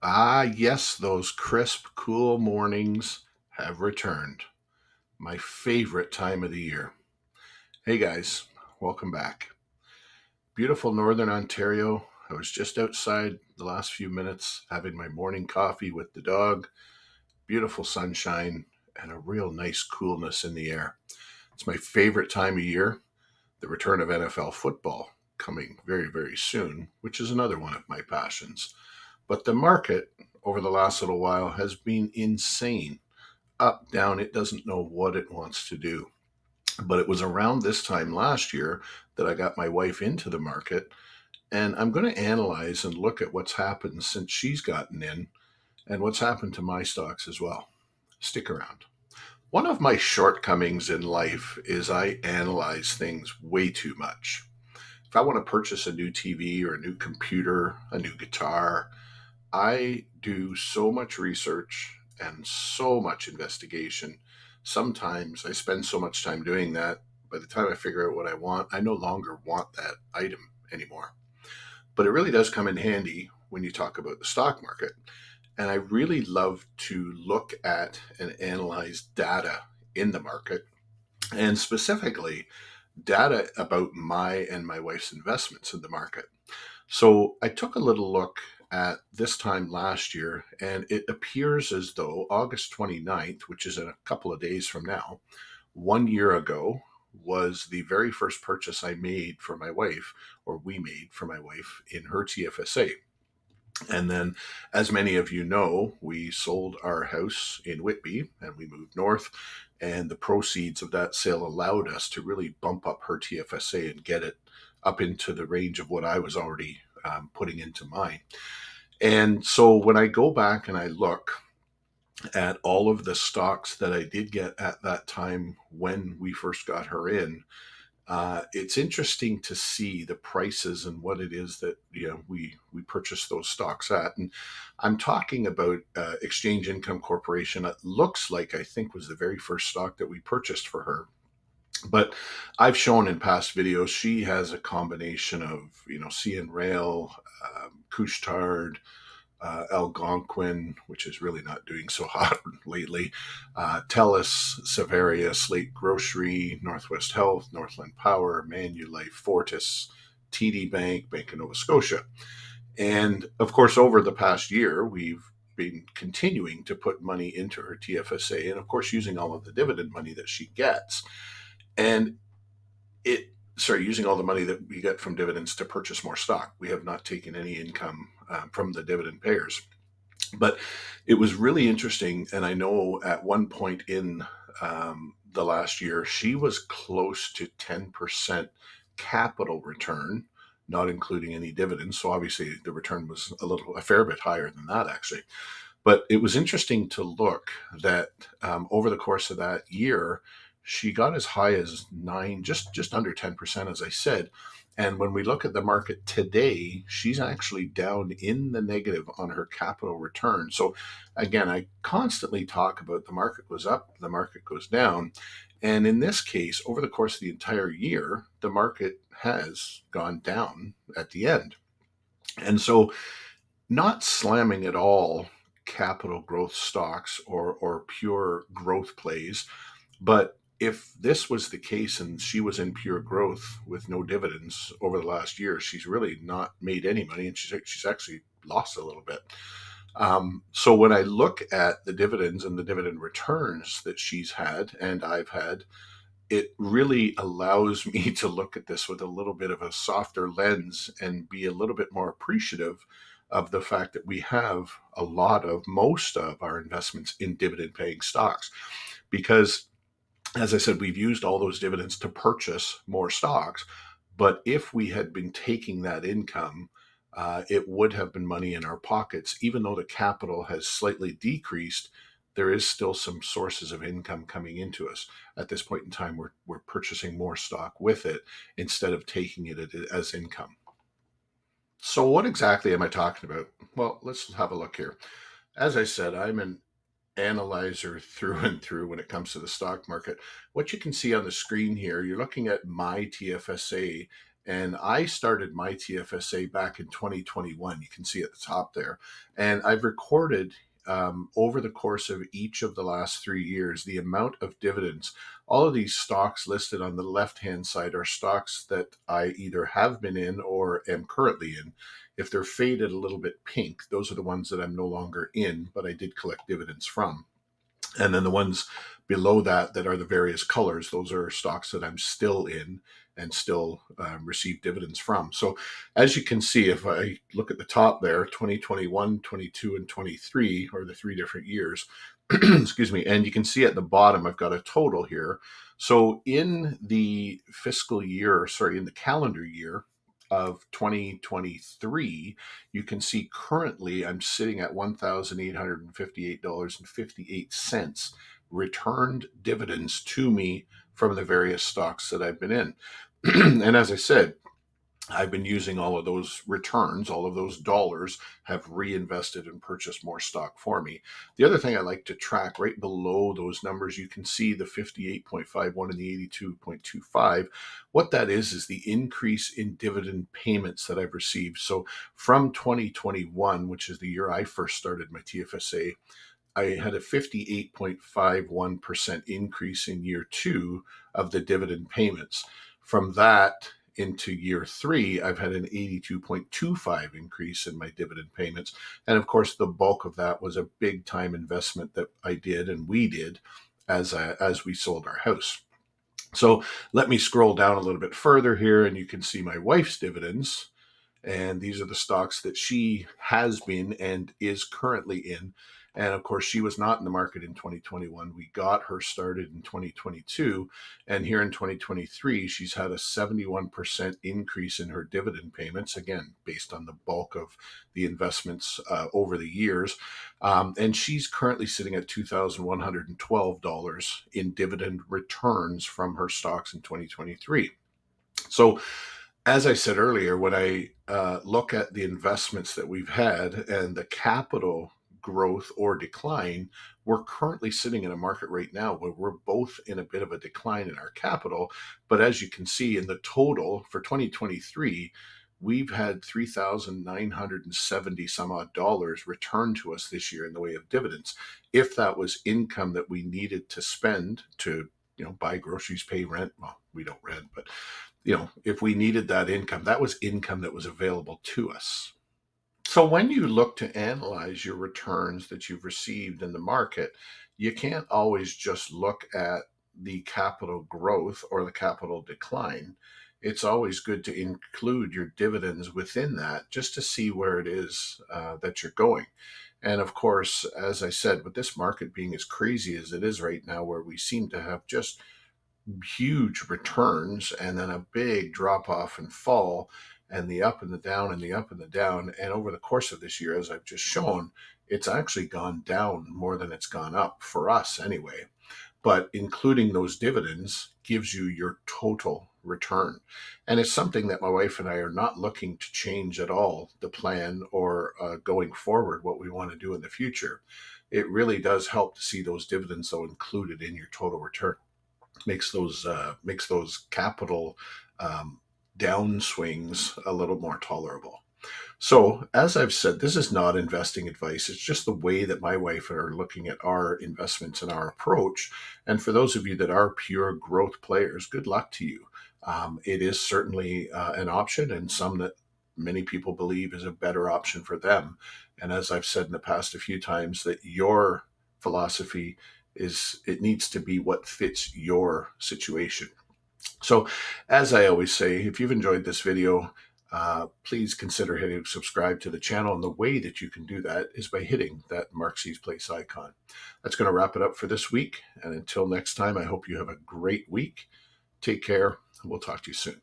Ah, yes, those crisp, cool mornings have returned. My favorite time of the year. Hey guys, welcome back. Beautiful northern Ontario. I was just outside the last few minutes having my morning coffee with the dog. Beautiful sunshine and a real nice coolness in the air. It's my favorite time of year. The return of NFL football coming very, very soon, which is another one of my passions. But the market over the last little while has been insane. Up, down, it doesn't know what it wants to do. But it was around this time last year that I got my wife into the market, and I'm going to analyze and look at what's happened since she's gotten in and what's happened to my stocks as well. Stick around. One of my shortcomings in life is I analyze things way too much. If I want to purchase a new TV or a new computer, a new guitar, I do so much research and so much investigation. Sometimes I spend so much time doing that, by the time I figure out what I want, I no longer want that item anymore. But it really does come in handy when you talk about the stock market. And I really love to look at and analyze data in the market, and specifically data about my and my wife's investments in the market. So I took a little look at this time last year, and it appears as though August 29th, which is in a couple of days from now, 1 year ago, was the very first purchase I made for my wife, or we made for my wife, in her TFSA. And then, as many of you know, we sold our house in Whitby and we moved north. And the proceeds of that sale allowed us to really bump up her TFSA and get it up into the range of what I was already putting into mine. And so when I go back and I look at all of the stocks that I did get at that time when we first got her in, it's interesting to see the prices and what it is that we purchase those stocks at. And I'm talking about Exchange Income Corporation. It looks like I think was the very first stock that we purchased for her. But I've shown in past videos she has a combination of CN Rail, Couche-Tard, Algonquin, which is really not doing so hot lately, TELUS, Savaria, Slate Grocery, Northwest Health, Northland Power, Manulife, Fortis, TD Bank, Bank of Nova Scotia. And of course, over the past year, we've been continuing to put money into her TFSA, and of course, using all of the dividend money that she gets. And using all the money that we get from dividends to purchase more stock. We have not taken any income from the dividend payers. But it was really interesting. And I know at one point in the last year, she was close to 10% capital return, not including any dividends. So obviously the return was a fair bit higher than that, actually. But it was interesting to look that over the course of that year, she got as high as nine, just under 10%, as I said. And when we look at the market today, she's actually down in the negative on her capital return. So again, I constantly talk about the market goes up, the market goes down. And in this case, over the course of the entire year, the market has gone down at the end. And so, not slamming at all capital growth stocks or pure growth plays, but if this was the case and she was in pure growth with no dividends over the last year, she's really not made any money, and she's actually lost a little bit. So when I look at the dividends and the dividend returns that she's had and I've had, it really allows me to look at this with a little bit of a softer lens and be a little bit more appreciative of the fact that we have most of our investments in dividend paying stocks. Because, as I said, we've used all those dividends to purchase more stocks. But if we had been taking that income, it would have been money in our pockets. Even though the capital has slightly decreased, there is still some sources of income coming into us. At this point in time, we're purchasing more stock with it instead of taking it as income. So, what exactly am I talking about? Well, let's have a look here. As I said, I'm an analyzer through and through when it comes to the stock market. What you can see on the screen here, you're looking at my TFSA, And I started my TFSA back in 2021. You can see at the top there. And I've recorded over the course of each of the last 3 years the amount of dividends. All of these stocks listed on the left-hand side are stocks that I either have been in or am currently in. If they're faded a little bit pink, those are the ones that I'm no longer in, but I did collect dividends from. And then the ones below that that are the various colors, those are stocks that I'm still in and still receive dividends from. So as you can see, if I look at the top there, 2021, 22, and 23 are the 3 different years. Excuse me. And you can see at the bottom, I've got a total here. So in the in the calendar year of 2023, you can see currently I'm sitting at $1,858.58 returned dividends to me from the various stocks that I've been in. And as I said, I've been using all of those returns, all of those dollars have reinvested and purchased more stock for me. The other thing I like to track right below those numbers, you can see the 58.51 and the 82.25. What that is the increase in dividend payments that I've received. So from 2021, which is the year I first started my TFSA, I had a 58.51% increase in year two of the dividend payments. From that into year three, I've had an 82.25 increase in my dividend payments. And of course, the bulk of that was a big time investment that I did and we did as we sold our house. So let me scroll down a little bit further here and you can see my wife's dividends. And these are the stocks that she has been and is currently in. And of course, she was not in the market in 2021. We got her started in 2022. And here in 2023, she's had a 71% increase in her dividend payments, again, based on the bulk of the investments over the years. And she's currently sitting at $2,112 in dividend returns from her stocks in 2023. So as I said earlier, when I look at the investments that we've had and the capital growth or decline, we're currently sitting in a market right now where we're both in a bit of a decline in our capital. But as you can see in the total for 2023, we've had 3,970 some odd dollars returned to us this year in the way of dividends. If that was income that we needed to spend to buy groceries, pay rent, well, we don't rent, but if we needed that income, that was income that was available to us. So when you look to analyze your returns that you've received in the market, you can't always just look at the capital growth or the capital decline. It's always good to include your dividends within that just to see where it is that you're going. And of course, as I said, with this market being as crazy as it is right now, where we seem to have just huge returns and then a big drop off and fall and the up and the down and the up and the down. And over the course of this year, as I've just shown, it's actually gone down more than it's gone up for us anyway. But including those dividends gives you your total return. And it's something that my wife and I are not looking to change at all, the plan or going forward, what we want to do in the future. It really does help to see those dividends, though, included in your total return. Makes those capital downswings a little more tolerable. So, as I've said, this is not investing advice. It's just the way that my wife and I are looking at our investments and our approach. And for those of you that are pure growth players, good luck to you. It is certainly an option, and some that many people believe is a better option for them. And as I've said in the past a few times, that your philosophy it needs to be what fits your situation. So, as I always say, if you've enjoyed this video, please consider hitting subscribe to the channel. And the way that you can do that is by hitting that Mark C's Place icon. That's going to wrap it up for this week. And until next time, I hope you have a great week. Take care. We'll talk to you soon.